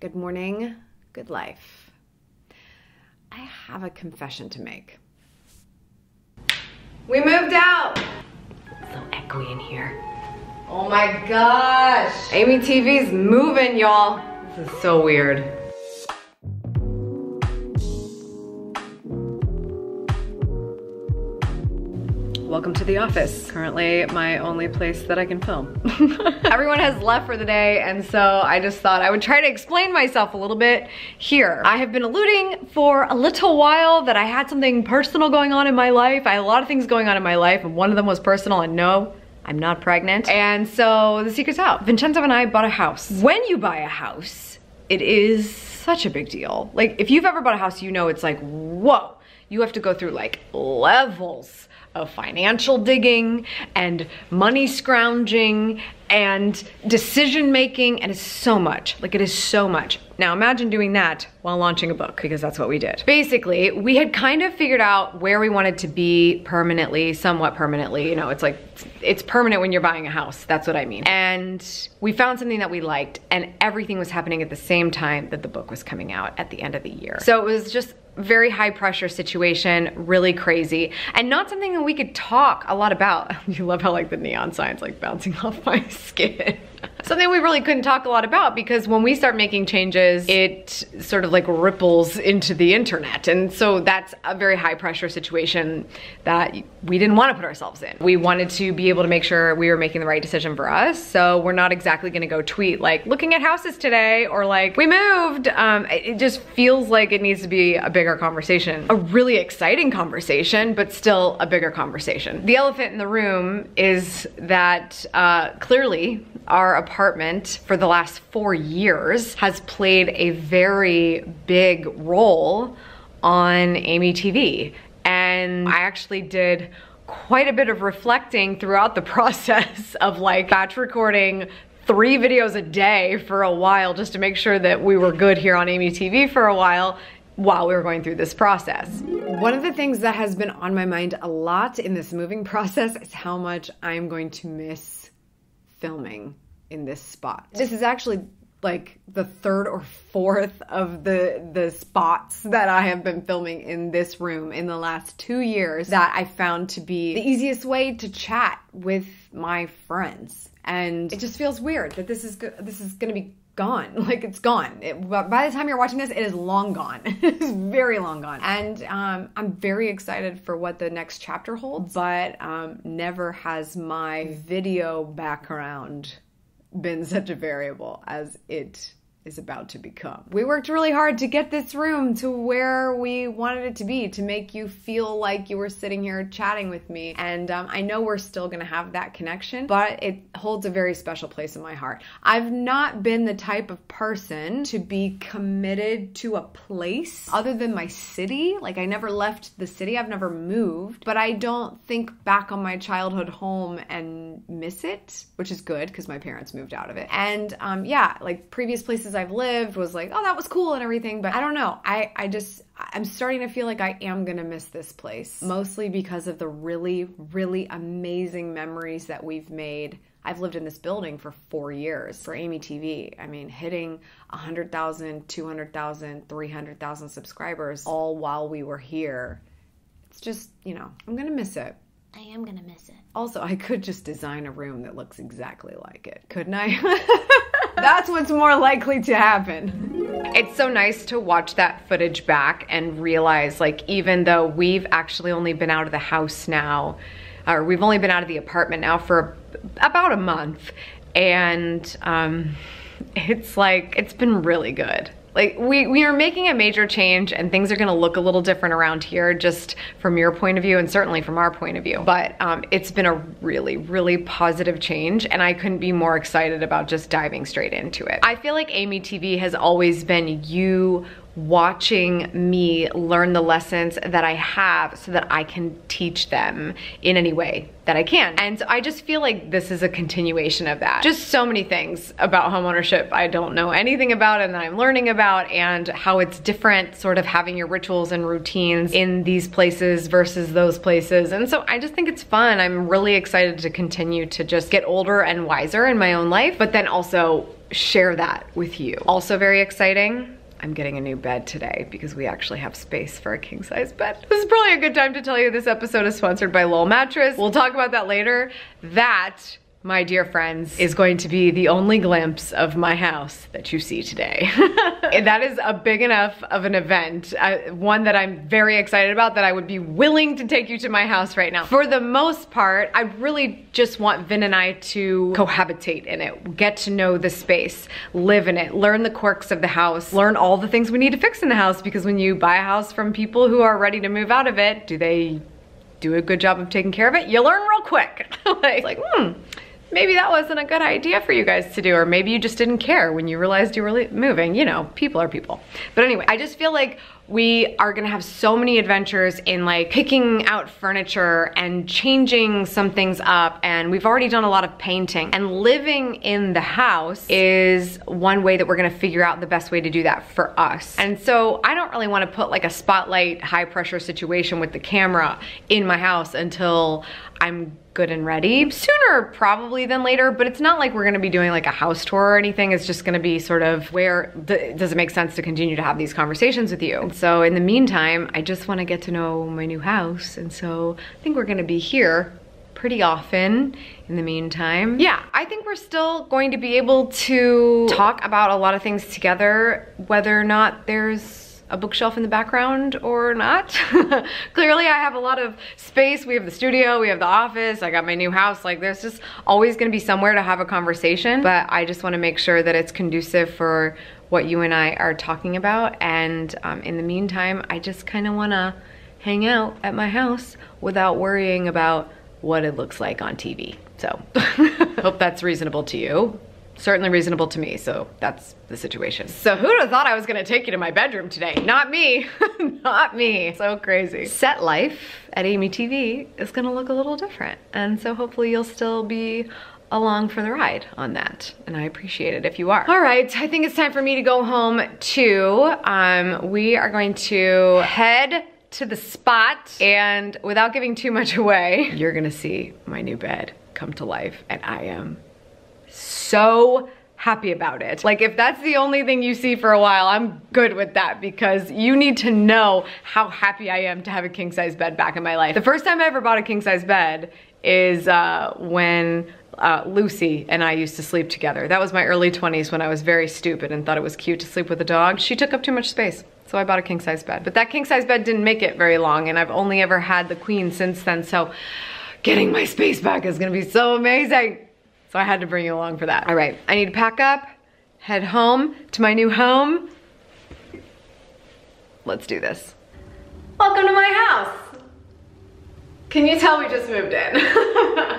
Good morning, good life. I have a confession to make. We moved out! It's so echoey in here. Oh my gosh! AmyTV's moving, y'all. This is so weird. Welcome to the office. Currently my only place that I can film. Everyone has left for the day, and so I just thought I would try to explain myself a little bit here. I have been alluding for a little while that I had something personal going on in my life. I had a lot of things going on in my life, and one of them was personal, and no, I'm not pregnant. And so the secret's out. Vincenzo and I bought a house. When you buy a house, it is such a big deal. Like, if you've ever bought a house, you know it's like, whoa. You have to go through like levels of financial digging and money scrounging and decision making, and it's so much. Like, it is so much. Now imagine doing that while launching a book, because that's what we did. Basically, we had kind of figured out where we wanted to be permanently, somewhat permanently. You know, it's like, it's permanent when you're buying a house. That's what I mean. And we found something that we liked, and everything was happening at the same time that the book was coming out at the end of the year. So it was just very high pressure situation, really crazy, and not something that we could talk a lot about. You love how like the neon signs like bouncing off my skin. Something we really couldn't talk a lot about, because when we start making changes, it sort of like ripples into the internet. And so that's a very high pressure situation that we didn't want to put ourselves in. We wanted to be able to make sure we were making the right decision for us. So we're not exactly gonna go tweet like, looking at houses today, or like, we moved. It just feels like it needs to be a bigger conversation. A really exciting conversation, but still a bigger conversation. The elephant in the room is that clearly our apartment for the last 4 years has played a very big role on AmyTV. And I actually did quite a bit of reflecting throughout the process of like batch recording 3 videos a day for a while, just to make sure that we were good here on AmyTV for a while we were going through this process. One of the things that has been on my mind a lot in this moving process is how much I'm going to miss filming in this spot. This is actually like the 3rd or 4th of the spots that I have been filming in this room in the last 2 years that I found to be the easiest way to chat with my friends. And it just feels weird that this is gonna be gone. Like, it's gone. By the time you're watching this, it is long gone. It is very long gone. And I'm very excited for what the next chapter holds, but never has my video background been such a variable as it is about to become. We worked really hard to get this room to where we wanted it to be, to make you feel like you were sitting here chatting with me. And I know we're still gonna have that connection, but it holds a very special place in my heart. I've not been the type of person to be committed to a place other than my city. Like, I never left the city, I've never moved, but I don't think back on my childhood home and miss it, which is good because my parents moved out of it. And yeah, like previous places I've lived was like, oh, that was cool and everything, but I don't know. I'm starting to feel like I am gonna miss this place, mostly because of the really, really amazing memories that we've made. I've lived in this building for 4 years for AmyTV. I mean, hitting 100,000, 200,000, 300,000 subscribers all while we were here. It's just, you know, I'm gonna miss it. I am gonna miss it. Also, I could just design a room that looks exactly like it, couldn't I? That's what's more likely to happen. It's so nice to watch that footage back and realize, like, even though we've actually only been out of the house now, or we've only been out of the apartment now for about a month, and it's like, it's been really good. Like, we are making a major change, and things are gonna look a little different around here, just from your point of view and certainly from our point of view. But it's been a really, really positive change, and I couldn't be more excited about just diving straight into it. I feel like AmyTV has always been you watching me learn the lessons that I have so that I can teach them in any way that I can. And so I just feel like this is a continuation of that. Just so many things about homeownership I don't know anything about and that I'm learning about, and how it's different sort of having your rituals and routines in these places versus those places. And so I just think it's fun. I'm really excited to continue to just get older and wiser in my own life, but then also share that with you. Also very exciting, I'm getting a new bed today because we actually have space for a king size bed. This is probably a good time to tell you this episode is sponsored by Lowell Mattress. We'll talk about that later. That, my dear friends, is going to be the only glimpse of my house that you see today. That is a big enough of an event, one that I'm very excited about, that I would be willing to take you to my house right now. For the most part, I really just want Vin and I to cohabitate in it, get to know the space, live in it, learn the quirks of the house, learn all the things we need to fix in the house, because when you buy a house from people who are ready to move out of it, do they do a good job of taking care of it? You learn real quick. like, maybe that wasn't a good idea for you guys to do, or maybe you just didn't care when you realized you were moving. You know, people are people. But anyway, I just feel like we are gonna have so many adventures in like picking out furniture and changing some things up, and we've already done a lot of painting. And living in the house is one way that we're gonna figure out the best way to do that for us. And so I don't really wanna put like a spotlight, high pressure situation with the camera in my house until I'm good and ready. Sooner probably than later, but it's not like we're gonna be doing like a house tour or anything. It's just gonna be sort of where does it make sense to continue to have these conversations with you. And so in the meantime, I just wanna get to know my new house. And so I think we're gonna be here pretty often in the meantime. Yeah, I think we're still going to be able to talk about a lot of things together, whether or not there's a bookshelf in the background or not. Clearly I have a lot of space. We have the studio, we have the office, I got my new house. Like there's just always gonna be somewhere to have a conversation, but I just wanna make sure that it's conducive for what you and I are talking about. And in the meantime, I just kinda wanna hang out at my house without worrying about what it looks like on TV. So, hope that's reasonable to you. Certainly reasonable to me, so that's the situation. So who'd have thought I was gonna take you to my bedroom today? Not me, not me. So crazy. Set life at AmyTV is gonna look a little different. And so hopefully you'll still be along for the ride on that. And I appreciate it if you are. All right, I think it's time for me to go home too. We are going to head to the spot, and without giving too much away, you're gonna see my new bed come to life, and I am so happy about it. Like if that's the only thing you see for a while, I'm good with that, because you need to know how happy I am to have a king size bed back in my life. The first time I ever bought a king size bed is when Lucy and I used to sleep together. That was my early 20s when I was very stupid and thought it was cute to sleep with a dog. She took up too much space, so I bought a king size bed. But that king size bed didn't make it very long, and I've only ever had the queen since then, so getting my space back is gonna be so amazing. So I had to bring you along for that. All right, I need to pack up, head home to my new home. Let's do this. Welcome to my house. Can you tell we just moved in?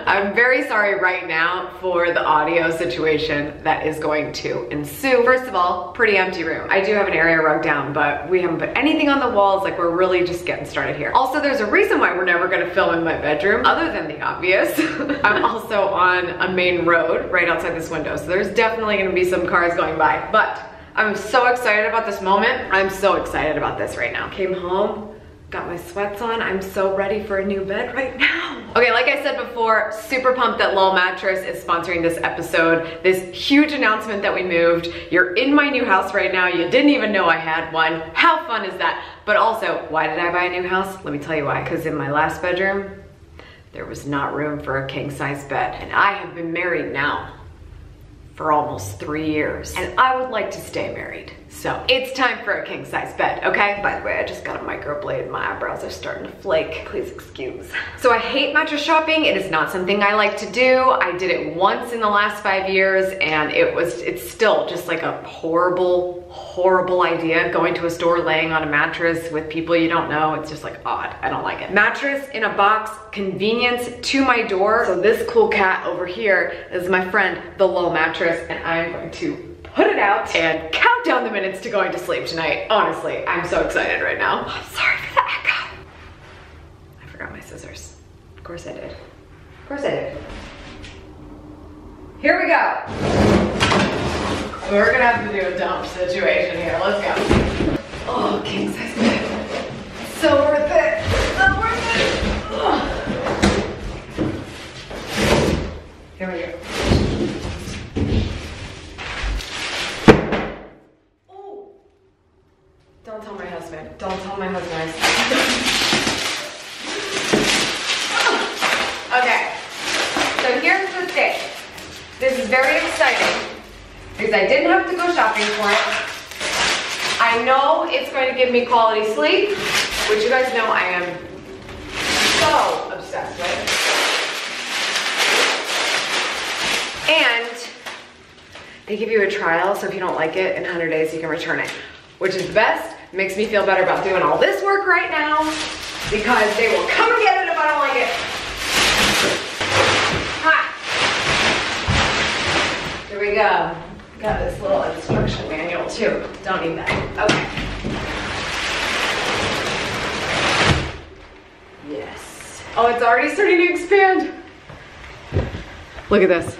I'm very sorry right now for the audio situation that is going to ensue. First of all, pretty empty room. I do have an area rug down, but we haven't put anything on the walls. Like we're really just getting started here. Also, there's a reason why we're never gonna film in my bedroom, other than the obvious. I'm also on a main road right outside this window, so there's definitely gonna be some cars going by. But I'm so excited about this moment. I'm so excited about this right now. Came home, got my sweats on. I'm so ready for a new bed right now. Okay, like I said before, super pumped that Lowell Mattress is sponsoring this episode. This huge announcement that we moved. You're in my new house right now. You didn't even know I had one. How fun is that? But also, why did I buy a new house? Let me tell you why. Because in my last bedroom, there was not room for a king size bed. And I have been married now for almost 3 years. And I would like to stay married. So it's time for a king size bed, okay? By the way, I just got a microblade. My eyebrows are starting to flake. Please excuse. So I hate mattress shopping. It is not something I like to do. I did it once in the last 5 years, and it's still just like a horrible, horrible idea, going to a store, laying on a mattress with people you don't know. It's just like odd. I don't like it. Mattress in a box, convenience to my door. So this cool cat over here is my friend, the Lowell Mattress, and I'm going to put it out and count down the minutes to going to sleep tonight. Honestly, I'm so excited right now. I'm sorry for the echo. I forgot my scissors. Of course I did. Of course I did. Here we go. We're gonna have to do a dump situation here. Let's go. Oh, king size bed. So worth it. So worth it. Ugh. Here we go. husband. Don't tell my husband I said. Okay, so here's the thing. This is very exciting because I didn't have to go shopping for it. I know it's going to give me quality sleep, which you guys know I am so obsessed with. And they give you a trial, so if you don't like it in 100 days, you can return it, which is the best. Makes me feel better about doing all this work right now because they will come and get it if I don't like it. Ha! Here we go. Got this little instruction manual too. Don't need that. Okay. Yes. Oh, it's already starting to expand. Look at this.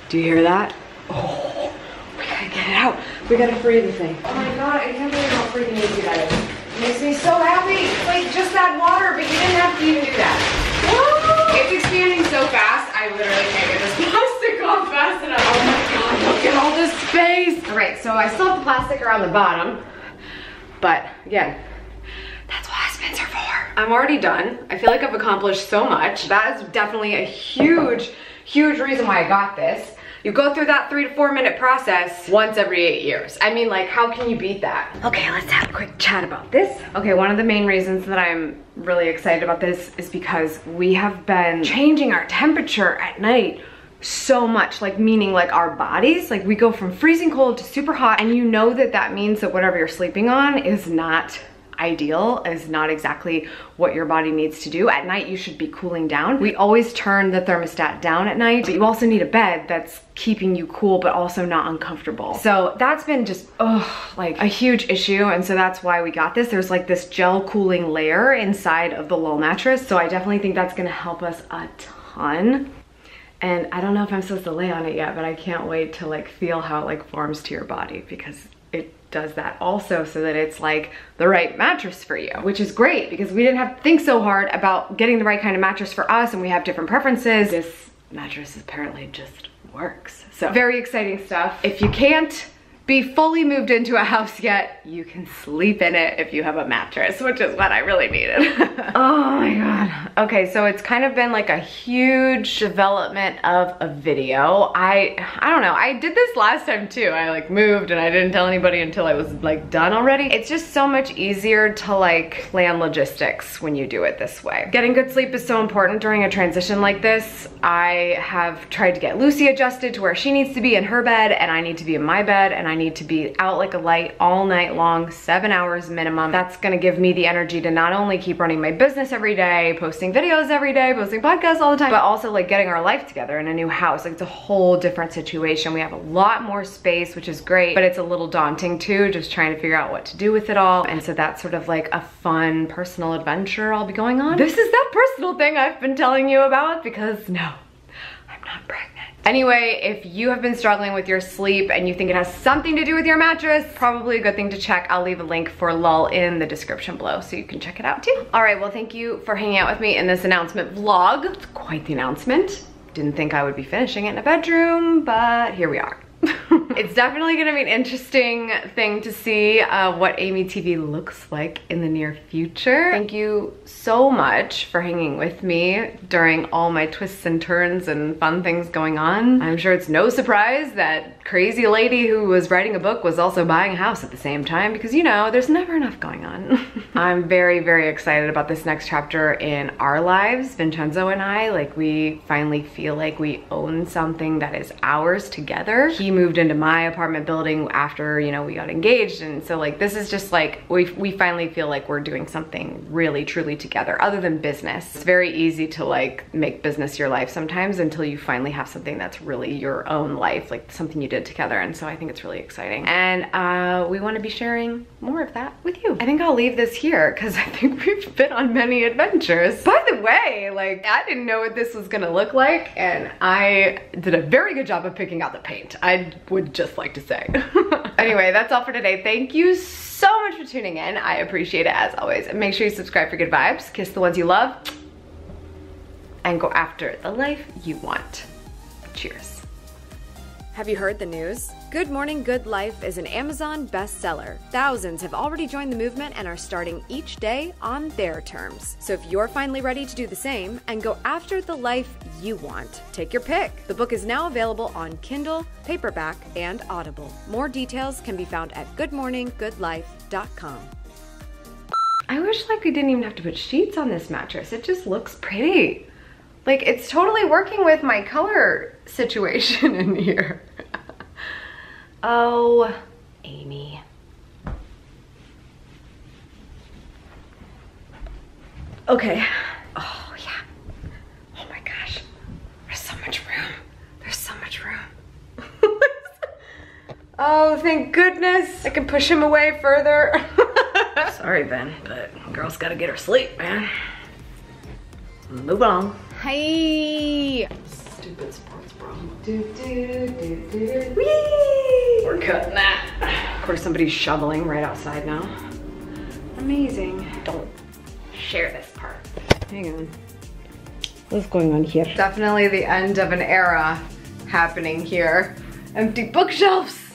Do you hear that? Oh, we gotta get it out. We gotta free the thing. Oh my God, I can't believe how freaking easy that is. It makes me so happy. Like, just add water, but you didn't have to even do that. Whoa! It's expanding so fast, I literally can't get this plastic off fast enough. Oh my God, look at all this space. All right, so I still have the plastic around the bottom, but again, that's what husbands are for. I'm already done. I feel like I've accomplished so much. That is definitely a huge reason why I got this. You go through that 3 to 4 minute process once every 8 years. I mean, like, how can you beat that? Okay, let's have a quick chat about this. Okay, one of the main reasons that I'm really excited about this is because we have been changing our temperature at night so much, like meaning like our bodies, like we go from freezing cold to super hot, and you know that that means that whatever you're sleeping on is not ideal, is not exactly what your body needs to do. At night, you should be cooling down. We always turn the thermostat down at night, but you also need a bed that's keeping you cool, but also not uncomfortable. So that's been just, like a huge issue. And so that's why we got this. There's like this gel cooling layer inside of the Lull mattress. So I definitely think that's gonna help us a ton. And I don't know if I'm supposed to lay on it yet, but I can't wait to like feel how it like forms to your body, because it does that also so that it's like the right mattress for you, which is great because we didn't have to think so hard about getting the right kind of mattress for us, and we have different preferences. This mattress apparently just works. So very exciting stuff. If you can't be fully moved into a house yet, you can sleep in it if you have a mattress, which is what I really needed. Oh my God. Okay, so it's kind of been like a huge development of a video. I don't know, I did this last time too. I like moved and I didn't tell anybody until I was like done already. It's just so much easier to like plan logistics when you do it this way. Getting good sleep is so important during a transition like this. I have tried to get Lucy adjusted to where she needs to be in her bed, and I need to be in my bed, and I need to be out like a light all night long, 7 hours minimum. That's gonna give me the energy to not only keep running my business every day, posting videos every day, posting podcasts all the time, but also like getting our life together in a new house. Like, it's a whole different situation. We have a lot more space, which is great, but it's a little daunting too, just trying to figure out what to do with it all. And so that's sort of like a fun personal adventure I'll be going on. This is that personal thing I've been telling you about, because no, I'm not pregnant. Anyway, if you have been struggling with your sleep and you think it has something to do with your mattress, probably a good thing to check. I'll leave a link for Lull in the description below so you can check it out too. All right, well, thank you for hanging out with me in this announcement vlog. It's quite the announcement. Didn't think I would be finishing it in a bedroom, but here we are. It's definitely gonna be an interesting thing to see what AmyTV looks like in the near future. Thank you so much for hanging with me during all my twists and turns and fun things going on. I'm sure it's no surprise that crazy lady who was writing a book was also buying a house at the same time, because you know, there's never enough going on. I'm very, very excited about this next chapter in our lives, Vincenzo and I. Like, we finally feel like we own something that is ours together. He moved into my apartment building after, you know, we got engaged, and so like this is just like we finally feel like we're doing something really truly together other than business. It's very easy to like make business your life sometimes until you finally have something that's really your own life, like something you did together. And so I think it's really exciting, and we want to be sharing more of that with you. I think I'll leave this here because I think we've been on many adventures. By the way, like, I didn't know what this was gonna look like, and I did a very good job of picking out the paint, I would just like to say. Anyway, that's all for today. Thank you so much for tuning in. I appreciate it as always. And make sure you subscribe for good vibes, kiss the ones you love, and go after the life you want. Cheers. Have you heard the news? Good Morning, Good Life is an Amazon bestseller. Thousands have already joined the movement and are starting each day on their terms. So if you're finally ready to do the same and go after the life you want, take your pick. The book is now available on Kindle, paperback, and Audible. More details can be found at goodmorninggoodlife.com. I wish like we didn't even have to put sheets on this mattress. It just looks pretty. Like it's totally working with my color situation in here. Oh, Amy. Okay. Oh yeah. Oh my gosh. There's so much room. There's so much room. Oh, thank goodness. I can push him away further. Sorry, Ben, but girl's gotta get her sleep, man. Move on. Hi. Stupid sports bra. Whee! We're cutting that. Of course, somebody's shoveling right outside now. Amazing. Don't share this part. Hang on. What's going on here? Definitely the end of an era happening here. Empty bookshelves.